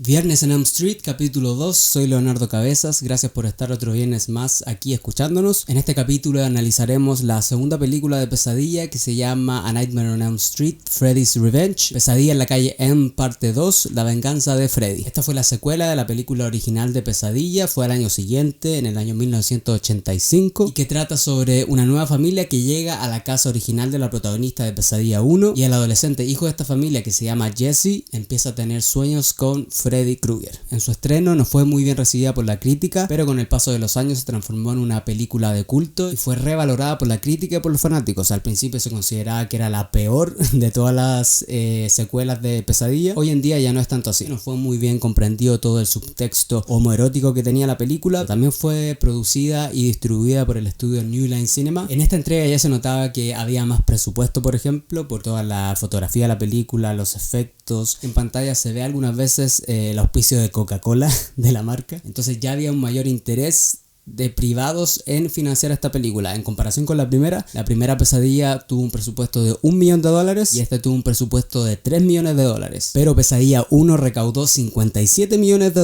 Viernes en Elm Street, capítulo 2, soy Leonardo Cabezas, gracias por estar otro viernes más aquí escuchándonos. En este capítulo analizaremos la segunda película de Pesadilla que se llama A Nightmare on Elm Street, Freddy's Revenge, Pesadilla en la calle Elm parte 2, La venganza de Freddy. Esta fue la secuela de la película original de Pesadilla, fue al año siguiente, en el año 1985, y que trata sobre una nueva familia que llega a la casa original de la protagonista de Pesadilla 1, y el adolescente hijo de esta familia que se llama Jesse empieza a tener sueños con Freddy Krueger. En su estreno no fue muy bien recibida por la crítica, pero con el paso de los años se transformó en una película de culto y fue revalorada por la crítica y por los fanáticos. Al principio se consideraba que era la peor de todas las secuelas de Pesadilla. Hoy en día ya no es tanto así. No fue muy bien comprendido todo el subtexto homoerótico que tenía la película. También fue producida y distribuida por el estudio New Line Cinema. En esta entrega ya se notaba que había más presupuesto, por ejemplo, por toda la fotografía de la película, los efectos. En pantalla se ve algunas veces el auspicio de Coca-Cola de la marca. Entonces ya había un mayor interés de privados en financiar esta película. En comparación con la primera Pesadilla tuvo un presupuesto de $1 millón y este tuvo un presupuesto de $3 millones. Pero Pesadilla 1 recaudó $57 millones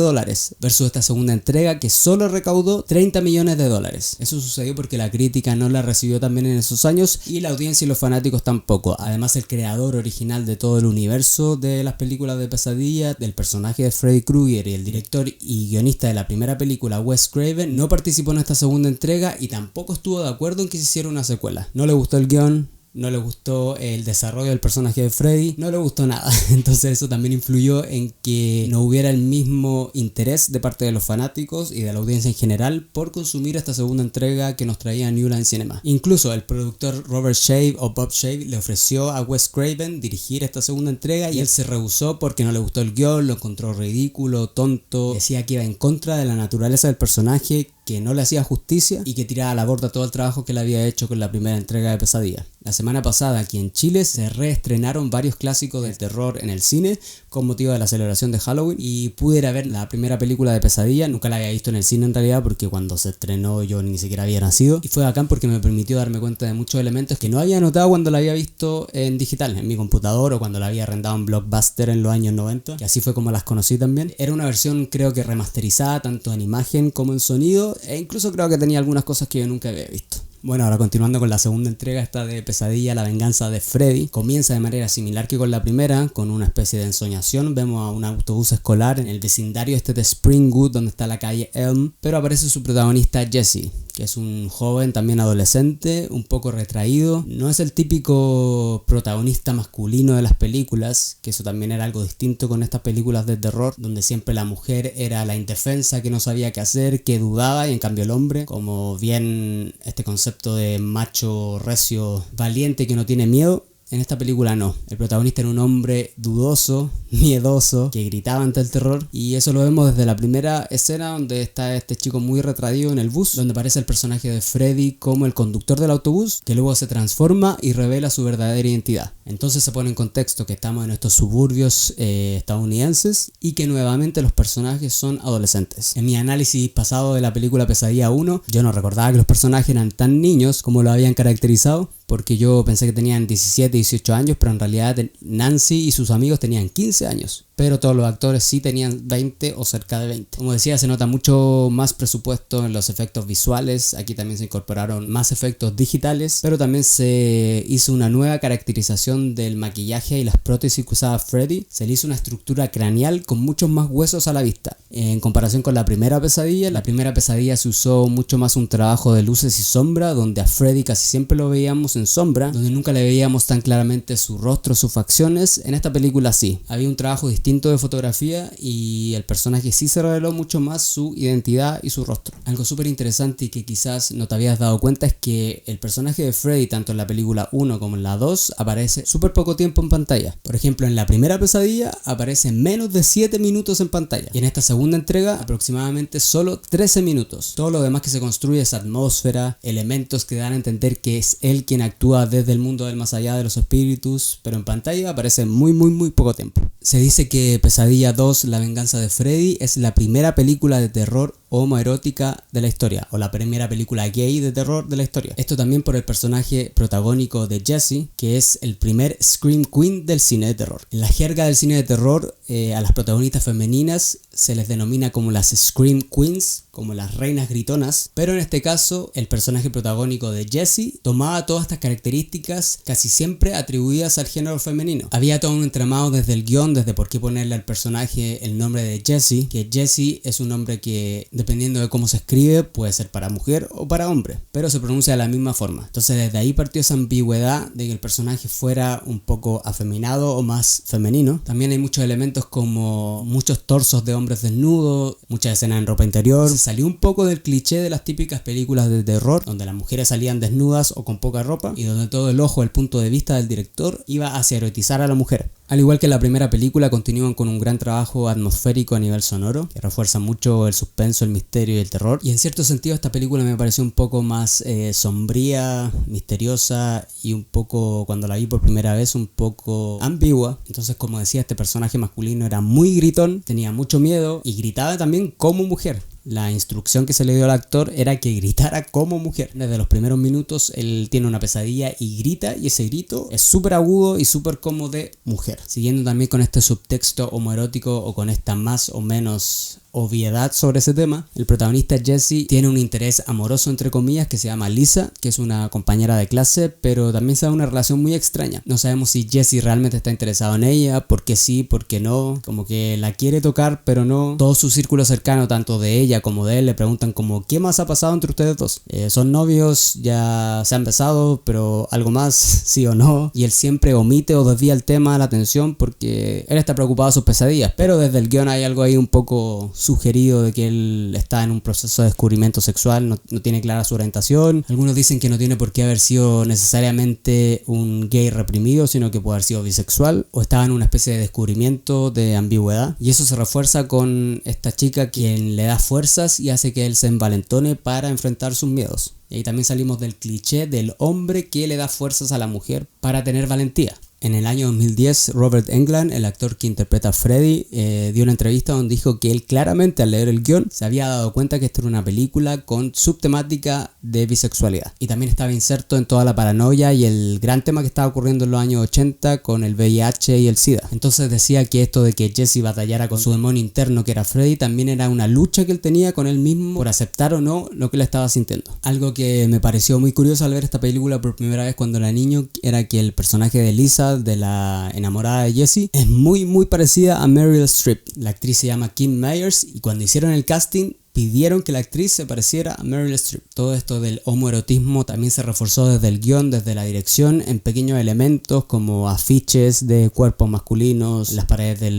versus esta segunda entrega que solo recaudó $30 millones. Eso sucedió porque la crítica no la recibió tan bien en esos años y la audiencia y los fanáticos tampoco. Además, el creador original de todo el universo de las películas de Pesadilla, del personaje de Freddy Krueger, y el director y guionista de la primera película, Wes Craven, no participó en esta segunda entrega y tampoco estuvo de acuerdo en que se hiciera una secuela. No le gustó el guión, no le gustó el desarrollo del personaje de Freddy, no le gustó nada. Entonces eso también influyó en que no hubiera el mismo interés de parte de los fanáticos y de la audiencia en general por consumir esta segunda entrega que nos traía New Line Cinema. Incluso el productor Robert Shaye o Bob Shaye le ofreció a Wes Craven dirigir esta segunda entrega y él se rehusó porque no le gustó el guión, lo encontró ridículo, tonto, decía que iba en contra de la naturaleza del personaje, que no le hacía justicia y que tiraba a la borda todo el trabajo que él había hecho con la primera entrega de Pesadilla. La semana pasada aquí en Chile se reestrenaron varios clásicos del terror en el cine con motivo de la celebración de Halloween y pude ir a ver la primera película de Pesadilla. Nunca la había visto en el cine en realidad porque cuando se estrenó yo ni siquiera había nacido, y fue bacán porque me permitió darme cuenta de muchos elementos que no había notado cuando la había visto en digital, en mi computador, o cuando la había arrendado en Blockbuster en los años 90, y así fue como las conocí también. Era una versión creo que remasterizada tanto en imagen como en sonido, e incluso creo que tenía algunas cosas que yo nunca había visto. Bueno, ahora continuando con la segunda entrega, esta de Pesadilla, La venganza de Freddy, comienza de manera similar que con la primera, con una especie de ensoñación. Vemos a un autobús escolar en el vecindario de Springwood, donde está la calle Elm, pero aparece su protagonista Jesse, que es un joven también adolescente, un poco retraído. No es el típico protagonista masculino de las películas, que eso también era algo distinto con estas películas de terror, donde siempre la mujer era la indefensa, que no sabía qué hacer, que dudaba, y en cambio el hombre, como bien este concepto de macho recio, valiente, que no tiene miedo. En esta película no, el protagonista era un hombre dudoso, miedoso, que gritaba ante el terror, y eso lo vemos desde la primera escena donde está este chico muy retraído en el bus, donde aparece el personaje de Freddy como el conductor del autobús, que luego se transforma y revela su verdadera identidad. Entonces se pone en contexto que estamos en estos suburbios estadounidenses y que nuevamente los personajes son adolescentes. En mi análisis pasado de la película Pesadilla 1, yo no recordaba que los personajes eran tan niños como lo habían caracterizado, porque yo pensé que tenían 17, 18 años, pero en realidad Nancy y sus amigos tenían 15 años. Pero todos los actores sí tenían 20 o cerca de 20. Como decía, se nota mucho más presupuesto en los efectos visuales. Aquí también se incorporaron más efectos digitales, pero también se hizo una nueva caracterización del maquillaje y las prótesis que usaba Freddy. Se le hizo una estructura craneal con muchos más huesos a la vista. En comparación con la primera Pesadilla se usó mucho más un trabajo de luces y sombra, donde a Freddy casi siempre lo veíamos en sombra, donde nunca le veíamos tan claramente su rostro, sus facciones. En esta película sí, había un trabajo distinto de fotografía y el personaje sí se reveló mucho más su identidad y su rostro. Algo súper interesante y que quizás no te habías dado cuenta es que el personaje de Freddy, tanto en la película 1 como en la 2, aparece súper poco tiempo en pantalla. Por ejemplo, en la primera Pesadilla aparece menos de 7 minutos en pantalla, y en esta segunda entrega aproximadamente solo 13 minutos. Todo lo demás que se construye es atmósfera, elementos que dan a entender que es él quien actúa desde el mundo del más allá de los espíritus, pero en pantalla aparece muy poco tiempo. Se dice que Pesadilla 2, La venganza de Freddy, es la primera película de terror homoerótica de la historia, o la primera película gay de terror de la historia. Esto también por el personaje protagónico de Jessie, que es el primer Scream Queen del cine de terror. En la jerga del cine de terror, a las protagonistas femeninas se les denomina como las Scream Queens, como las reinas gritonas, pero en este caso el personaje protagónico de Jessie tomaba todas estas características casi siempre atribuidas al género femenino. Había todo un entramado desde el guión, desde por qué ponerle al personaje el nombre de Jessie, que Jessie es un nombre que, dependiendo de cómo se escribe, puede ser para mujer o para hombre, pero se pronuncia de la misma forma. Entonces desde ahí partió esa ambigüedad de que el personaje fuera un poco afeminado o más femenino. También hay muchos elementos como muchos torsos de hombres desnudos, muchas escenas en ropa interior. Se salió un poco del cliché de las típicas películas de terror, donde las mujeres salían desnudas o con poca ropa, y donde todo el ojo, el punto de vista del director, iba hacia erotizar a la mujer. Al igual que en la primera película, continúan con un gran trabajo atmosférico a nivel sonoro, que refuerza mucho el suspenso, el misterio y el terror. Y en cierto sentido esta película me pareció un poco más sombría, misteriosa y un poco, cuando la vi por primera vez, un poco ambigua. Entonces, como decía, este personaje masculino era muy gritón, tenía mucho miedo y gritaba también como mujer. La instrucción que se le dio al actor era que gritara como mujer. Desde los primeros minutos él tiene una pesadilla y grita, y ese grito es súper agudo y súper como de mujer. Siguiendo también con este subtexto homoerótico o con esta más o menos obviedad sobre ese tema, el protagonista Jessie tiene un interés amoroso entre comillas que se llama Lisa, que es una compañera de clase, pero también se da una relación muy extraña. No sabemos si Jessie realmente está interesado en ella, por qué sí, por qué no, como que la quiere tocar pero no. Todo su círculo cercano, tanto de ella como de él, le preguntan como ¿qué más ha pasado entre ustedes dos? ¿Son novios? ¿Ya se han besado? ¿Pero algo más? ¿Sí o no? Y él siempre omite o desvía el tema, la atención, porque él está preocupado de sus pesadillas, pero desde el guión hay algo ahí un poco sugerido de que él está en un proceso de descubrimiento sexual, no tiene clara su orientación. Algunos dicen que no tiene por qué haber sido necesariamente un gay reprimido, sino que puede haber sido bisexual, o estaba en una especie de descubrimiento de ambigüedad, y eso se refuerza con esta chica quien le da fuerzas y hace que él se envalentone para enfrentar sus miedos. Y ahí también salimos del cliché del hombre que le da fuerzas a la mujer para tener valentía. En el año 2010, Robert Englund, el actor que interpreta a Freddy, dio una entrevista donde dijo que él claramente al leer el guión se había dado cuenta que esto era una película con subtemática de bisexualidad. Y también estaba inserto en toda la paranoia y el gran tema que estaba ocurriendo en los años 80 con el VIH y el SIDA. Entonces decía que esto de que Jessie batallara con su demonio interno que era Freddy también era una lucha que él tenía con él mismo por aceptar o no lo que él estaba sintiendo. Algo que me pareció muy curioso al ver esta película por primera vez cuando era niño era que el personaje de Lisa, de la enamorada de Jessie, es muy parecida a Meryl Streep. La actriz se llama Kim Myers y cuando hicieron el casting pidieron que la actriz se pareciera a Meryl Streep. Todo esto del homoerotismo también se reforzó desde el guión, desde la dirección, en pequeños elementos como afiches de cuerpos masculinos, las paredes de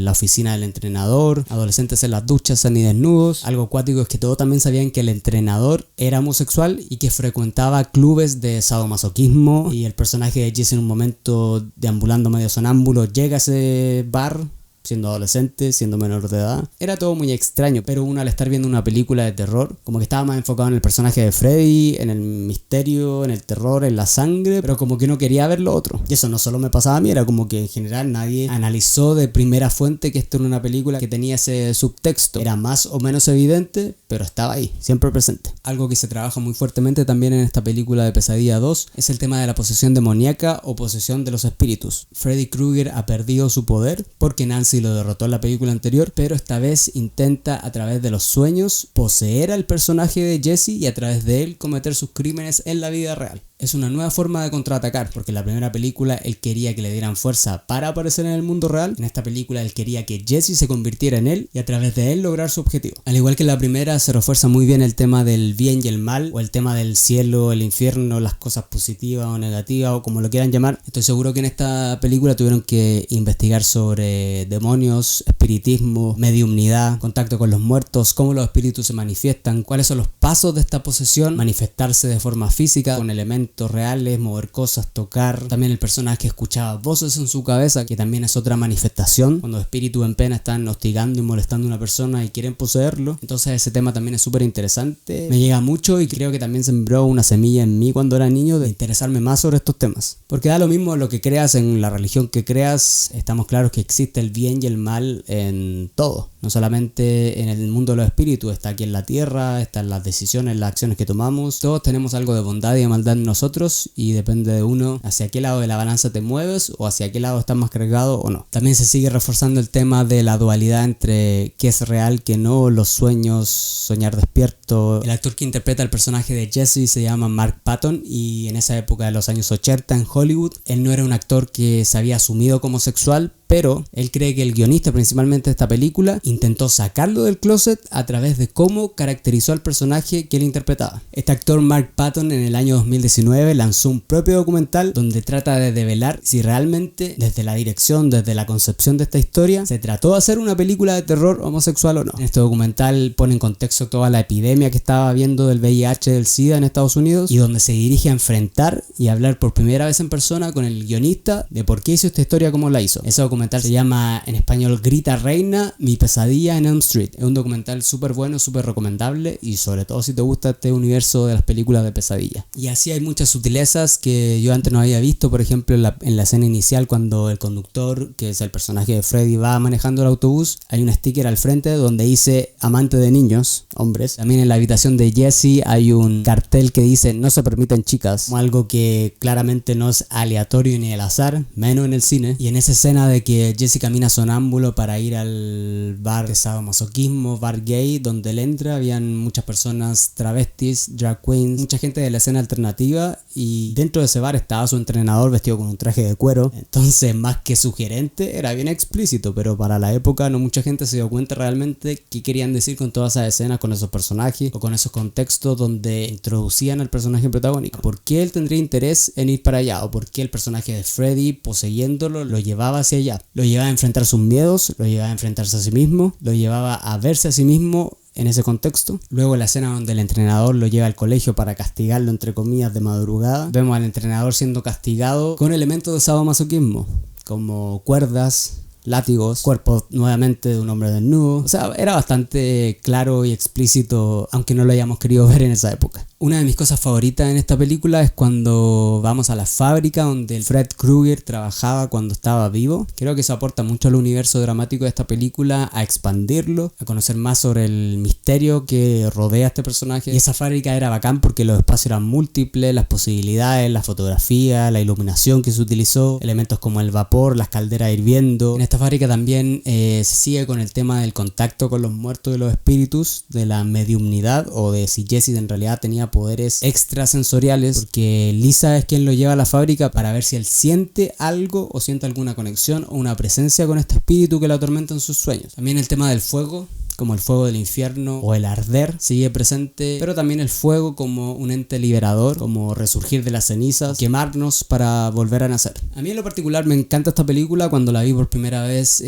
la oficina del entrenador, adolescentes en las duchas semidesnudos. Algo cuático es que todos también sabían que el entrenador era homosexual y que frecuentaba clubes de sadomasoquismo, y el personaje de Jesse en un momento deambulando medio sonámbulo llega a ese bar siendo adolescente, siendo menor de edad. Era todo muy extraño, pero uno al estar viendo una película de terror, como que estaba más enfocado en el personaje de Freddy, en el misterio, en el terror, en la sangre, pero como que no quería ver lo otro. Y eso no solo me pasaba a mí, era como que en general nadie analizó de primera fuente que esto era una película que tenía ese subtexto. Era más o menos evidente, pero estaba ahí, siempre presente. Algo que se trabaja muy fuertemente también en esta película de Pesadilla 2 es el tema de la posesión demoníaca o posesión de los espíritus. Freddy Krueger ha perdido su poder porque Nancy lo derrotó en la película anterior, pero esta vez intenta a través de los sueños poseer al personaje de Jesse y a través de él cometer sus crímenes en la vida real. Es una nueva forma de contraatacar, porque en la primera película él quería que le dieran fuerza para aparecer en el mundo real. En esta película él quería que Jesse se convirtiera en él y a través de él lograr su objetivo. Al igual que en la primera, se refuerza muy bien el tema del bien y el mal, o el tema del cielo, el infierno, las cosas positivas o negativas, o como lo quieran llamar. Estoy seguro que en esta película tuvieron que investigar sobre demonios, espiritismo, mediumnidad, contacto con los muertos, cómo los espíritus se manifiestan, cuáles son los pasos de esta posesión, manifestarse de forma física con elementos reales, mover cosas, tocar. También el personaje escuchaba voces en su cabeza, que también es otra manifestación, cuando espíritus en pena están hostigando y molestando a una persona y quieren poseerlo. Entonces ese tema también es súper interesante, me llega mucho y creo que también sembró una semilla en mí cuando era niño de interesarme más sobre estos temas, porque da lo mismo lo que creas, en la religión que creas, estamos claros que existe el bien y el mal en todo, no solamente en el mundo de los espíritus, está aquí en la tierra, está en las decisiones, las acciones que tomamos. Todos tenemos algo de bondad y de maldad en nosotros y depende de uno hacia qué lado de la balanza te mueves o hacia qué lado estás más cargado o no. También se sigue reforzando el tema de la dualidad entre qué es real, qué no, los sueños, soñar despierto. El actor que interpreta el personaje de Jesse se llama Mark Patton y en esa época de los años 80 en Hollywood, él no era un actor que se había asumido como sexual, pero él cree que el guionista principalmente de esta película intentó sacarlo del closet a través de cómo caracterizó al personaje que él interpretaba. Este actor Mark Patton en el año 2019 lanzó un propio documental donde trata de develar si realmente desde la dirección, desde la concepción de esta historia, se trató de hacer una película de terror homosexual o no. En este documental pone en contexto toda la epidemia que estaba habiendo del VIH, del SIDA en Estados Unidos, y donde se dirige a enfrentar y hablar por primera vez en persona con el guionista de por qué hizo esta historia como la hizo. Ese documental se llama en español Grita Reina, mi pesadilla en Elm Street. Es un documental súper bueno, súper recomendable y sobre todo si te gusta este universo de las películas de pesadilla. Y así hay muchas sutilezas que yo antes no había visto, por ejemplo en la escena inicial cuando el conductor, que es el personaje de Freddy, va manejando el autobús, hay un sticker al frente donde dice amante de niños, hombres. También en la habitación de Jesse hay un cartel que dice no se permiten chicas, como algo que claramente no es aleatorio ni al azar, menos en el cine. Y en esa escena de que Jesse camina sonámbulo para ir al bar de sadomasoquismo, bar gay, donde él entra, habían muchas personas travestis, drag queens, mucha gente de la escena alternativa, y dentro de ese bar estaba su entrenador vestido con un traje de cuero. Entonces, más que sugerente, era bien explícito, pero para la época no mucha gente se dio cuenta realmente qué querían decir con todas esas escenas, con esos personajes o con esos contextos donde introducían al personaje protagónico. ¿Por qué él tendría interés en ir para allá? ¿O por qué el personaje de Freddy, poseyéndolo, lo llevaba hacia allá? Lo llevaba a enfrentar sus miedos, lo llevaba a enfrentarse a sí mismo, lo llevaba a verse a sí mismo en ese contexto. Luego la escena donde el entrenador lo lleva al colegio para castigarlo entre comillas de madrugada. Vemos al entrenador siendo castigado con elementos de sadomasoquismo, como cuerdas, látigos, cuerpo nuevamente de un hombre desnudo. O sea, era bastante claro y explícito, aunque no lo hayamos querido ver en esa época. Una de mis cosas favoritas en esta película es cuando vamos a la fábrica donde el Fred Krueger trabajaba cuando estaba vivo. Creo que eso aporta mucho al universo dramático de esta película, a expandirlo, a conocer más sobre el misterio que rodea a este personaje. Y esa fábrica era bacán porque los espacios eran múltiples, las posibilidades, la fotografía, la iluminación que se utilizó, elementos como el vapor, las calderas hirviendo. En esta fábrica también se sigue con el tema del contacto con los muertos y los espíritus, de la mediumnidad o de si Jesse en realidad tenía poderes extrasensoriales, porque Lisa es quien lo lleva a la fábrica para ver si él siente algo o siente alguna conexión o una presencia con este espíritu que lo atormenta en sus sueños. También el tema del fuego, como el fuego del infierno o el arder, sigue presente, pero también el fuego como un ente liberador, como resurgir de las cenizas, quemarnos para volver a nacer. A mí en lo particular me encanta esta película. Cuando la vi por primera vez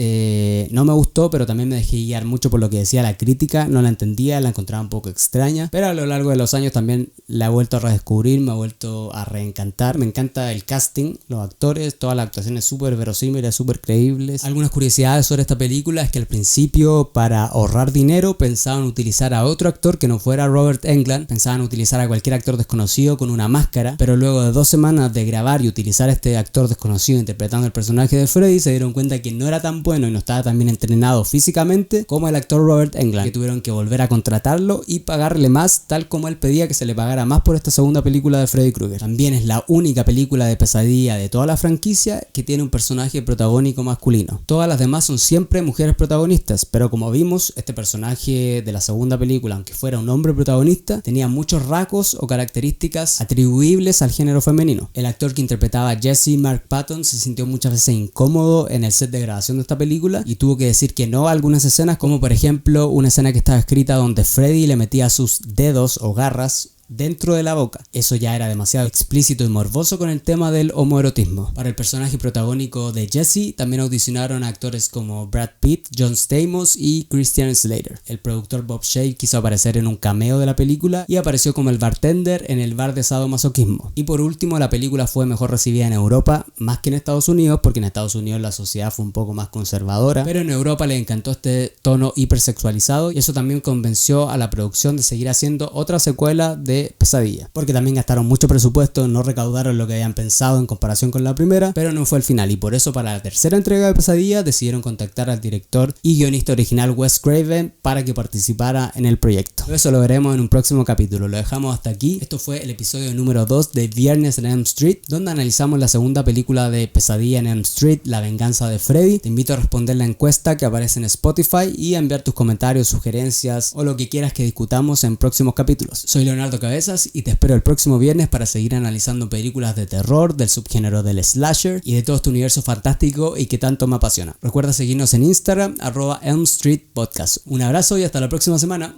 no me gustó, pero también me dejé guiar mucho por lo que decía la crítica, no la entendía, la encontraba un poco extraña, pero a lo largo de los años también la he vuelto a redescubrir, me ha vuelto a reencantar. Me encanta el casting, los actores, todas las actuaciones súper verosímiles, súper creíbles. Algunas curiosidades sobre esta película es que al principio, para ahorrar dinero, pensaban utilizar a otro actor que no fuera Robert Englund, pensaban utilizar a cualquier actor desconocido con una máscara, pero luego de 2 semanas de grabar y utilizar a este actor desconocido interpretando el personaje de Freddy, se dieron cuenta que no era tan bueno y no estaba tan bien entrenado físicamente como el actor Robert Englund, que tuvieron que volver a contratarlo y pagarle más, tal como él pedía que se le pagara más por esta segunda película de Freddy Krueger. También es la única película de pesadilla de toda la franquicia que tiene un personaje protagónico masculino. Todas las demás son siempre mujeres protagonistas, pero como vimos, este personaje de la segunda película, aunque fuera un hombre protagonista, tenía muchos rasgos o características atribuibles al género femenino. El actor que interpretaba a Jesse, Mark Patton, se sintió muchas veces incómodo en el set de grabación de esta película y tuvo que decir que no a algunas escenas, como por ejemplo una escena que estaba escrita donde Freddy le metía sus dedos o garras dentro de la boca. Eso ya era demasiado explícito y morboso con el tema del homoerotismo. Para el personaje protagónico de Jesse también audicionaron a actores como Brad Pitt, John Stamos y Christian Slater. El productor Bob Shaye quiso aparecer en un cameo de la película y apareció como el bartender en el bar de sadomasoquismo. Y por último, la película fue mejor recibida en Europa más que en Estados Unidos, porque en Estados Unidos la sociedad fue un poco más conservadora, pero en Europa le encantó este tono hipersexualizado y eso también convenció a la producción de seguir haciendo otra secuela de Pesadilla, porque también gastaron mucho presupuesto, no recaudaron lo que habían pensado en comparación con la primera, pero no fue el final, y por eso para la tercera entrega de Pesadilla decidieron contactar al director y guionista original Wes Craven para que participara en el proyecto. Eso lo veremos en un próximo capítulo. Lo dejamos hasta aquí. Esto fue el episodio número 2 de Viernes en Elm Street, donde analizamos la segunda película de Pesadilla en Elm Street, La venganza de Freddy. Te invito a responder la encuesta que aparece en Spotify y a enviar tus comentarios, sugerencias o lo que quieras que discutamos en próximos capítulos. Soy Leonardo Cabezas y te espero el próximo viernes para seguir analizando películas de terror, del subgénero del slasher y de todo este universo fantástico y que tanto me apasiona. Recuerda seguirnos en Instagram, @ElmStreetPodcast. Un abrazo y hasta la próxima semana.